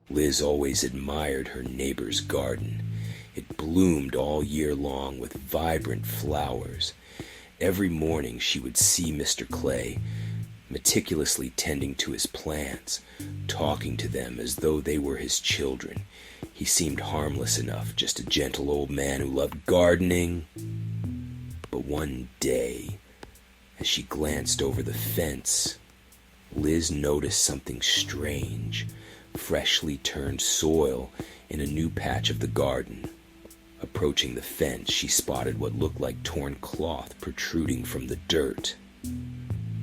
Liz always admired her neighbor's garden. It bloomed all year long with vibrant flowers. Every morning she would see Mr. Clay meticulously tending to his plants, talking to them as though they were his children. He seemed harmless enough, just a gentle old man who loved gardening. But one day, as she glanced over the fence, Liz noticed something strange, freshly turned soil in a new patch of the garden. Approaching the fence, she spotted what looked like torn cloth protruding from the dirt.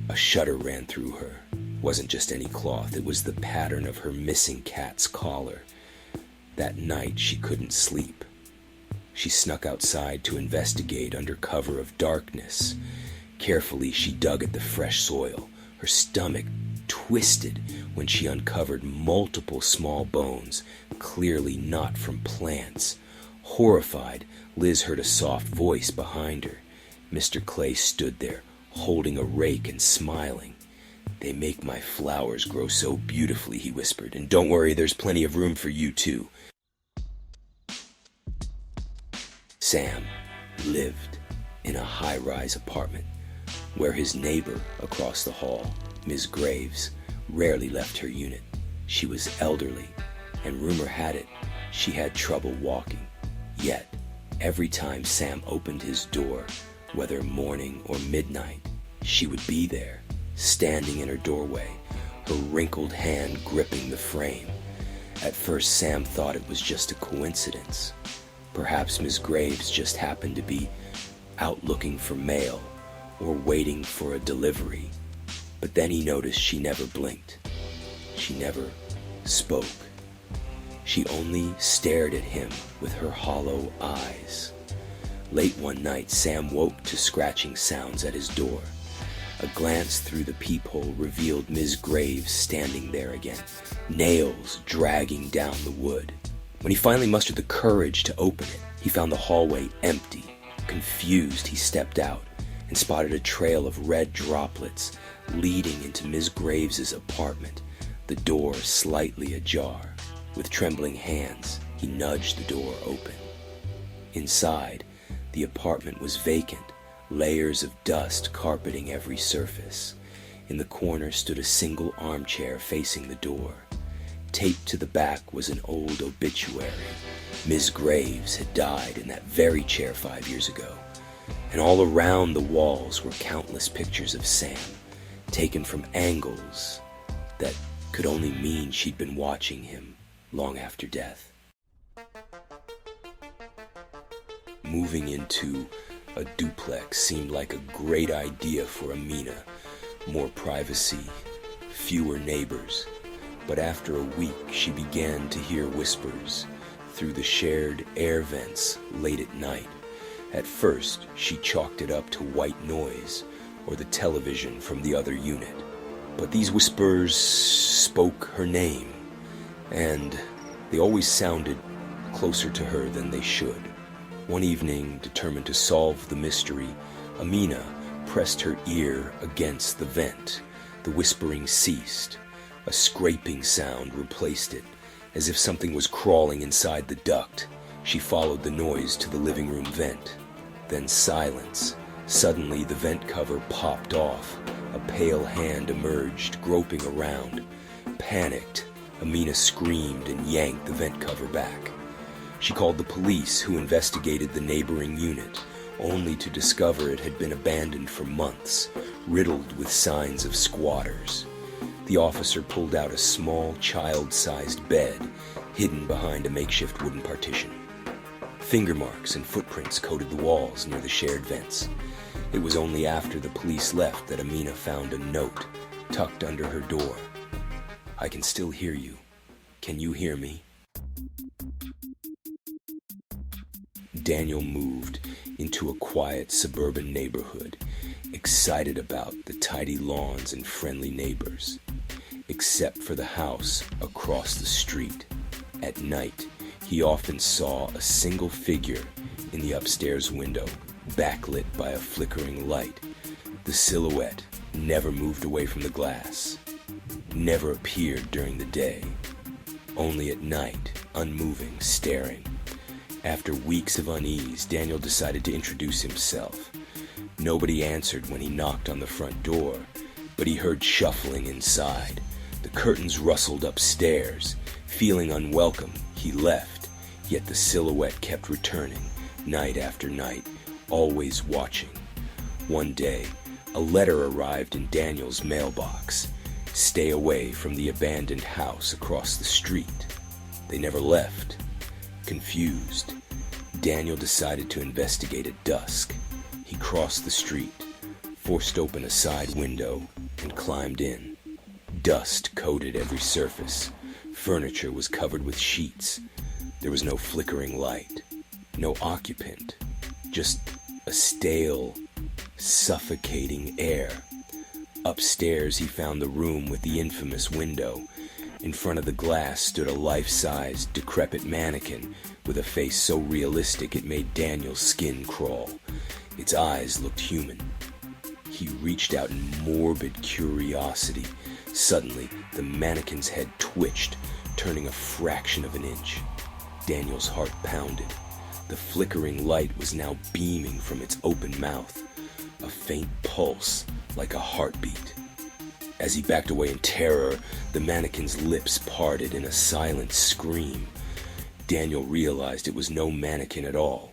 A shudder ran through her. It wasn't just any cloth, it was the pattern of her missing cat's collar. That night she couldn't sleep. She snuck outside to investigate under cover of darkness. Carefully she dug at the fresh soil. Her stomach twisted when she uncovered multiple small bones, clearly not from plants. Horrified, Liz heard a soft voice behind her. Mr. Clay stood there, holding a rake and smiling. "They make my flowers grow so beautifully," he whispered, "and don't worry, there's plenty of room for you too." Sam lived in a high-rise apartment where his neighbor across the hall, Ms. Graves, rarely left her unit. She was elderly, and rumor had it she had trouble walking. Yet, every time Sam opened his door, whether morning or midnight, she would be there, standing in her doorway, her wrinkled hand gripping the frame. At first, Sam thought it was just a coincidence. Perhaps Miss Graves just happened to be out looking for mail or waiting for a delivery. But then he noticed she never blinked. She never spoke. She only stared at him with her hollow eyes. Late one night, Sam woke to scratching sounds at his door. A glance through the peephole revealed Ms. Graves standing there again, nails dragging down the wood. When he finally mustered the courage to open it, he found the hallway empty. Confused, he stepped out and spotted a trail of red droplets leading into Ms. Graves's apartment, the door slightly ajar. With trembling hands, he nudged the door open. Inside, the apartment was vacant, layers of dust carpeting every surface. In the corner stood a single armchair facing the door. Taped to the back was an old obituary. Ms. Graves had died in that very chair 5 years ago. And all around the walls were countless pictures of Sam, taken from angles that could only mean she'd been watching him long after death. Moving into a duplex seemed like a great idea for Amina. More privacy, fewer neighbors. But after a week, she began to hear whispers through the shared air vents late at night. At first, she chalked it up to white noise or the television from the other unit. But these whispers spoke her name, and they always sounded closer to her than they should. One evening, determined to solve the mystery, Amina pressed her ear against the vent. The whispering ceased. A scraping sound replaced it, as if something was crawling inside the duct. She followed the noise to the living room vent. Then silence. Suddenly, the vent cover popped off. A pale hand emerged, groping around. Panicked, Amina screamed and yanked the vent cover back. She called the police, who investigated the neighboring unit, only to discover it had been abandoned for months, riddled with signs of squatters. The officer pulled out a small, child-sized bed, hidden behind a makeshift wooden partition. Finger marks and footprints coated the walls near the shared vents. It was only after the police left that Amina found a note tucked under her door. "I can still hear you. Can you hear me?" Daniel moved into a quiet suburban neighborhood, excited about the tidy lawns and friendly neighbors, except for the house across the street. At night, he often saw a single figure in the upstairs window, backlit by a flickering light. The silhouette never moved away from the glass, never appeared during the day, only at night, unmoving, staring. After weeks of unease, Daniel decided to introduce himself. Nobody answered when he knocked on the front door, but he heard shuffling inside. The curtains rustled upstairs. Feeling unwelcome, he left, yet the silhouette kept returning, night after night, always watching. One day, a letter arrived in Daniel's mailbox. Stay away from the abandoned house across the street. They never left. Confused, Daniel decided to investigate at dusk. He crossed the street, forced open a side window, and climbed in. Dust coated every surface. Furniture was covered with sheets. There was no flickering light, no occupant, just a stale, suffocating air. Upstairs, he found the room with the infamous window. In front of the glass stood a life-sized, decrepit mannequin with a face so realistic it made Daniel's skin crawl. Its eyes looked human. He reached out in morbid curiosity. Suddenly, the mannequin's head twitched, turning a fraction of an inch. Daniel's heart pounded. The flickering light was now beaming from its open mouth, a faint pulse like a heartbeat. As he backed away in terror, the mannequin's lips parted in a silent scream. Daniel realized it was no mannequin at all.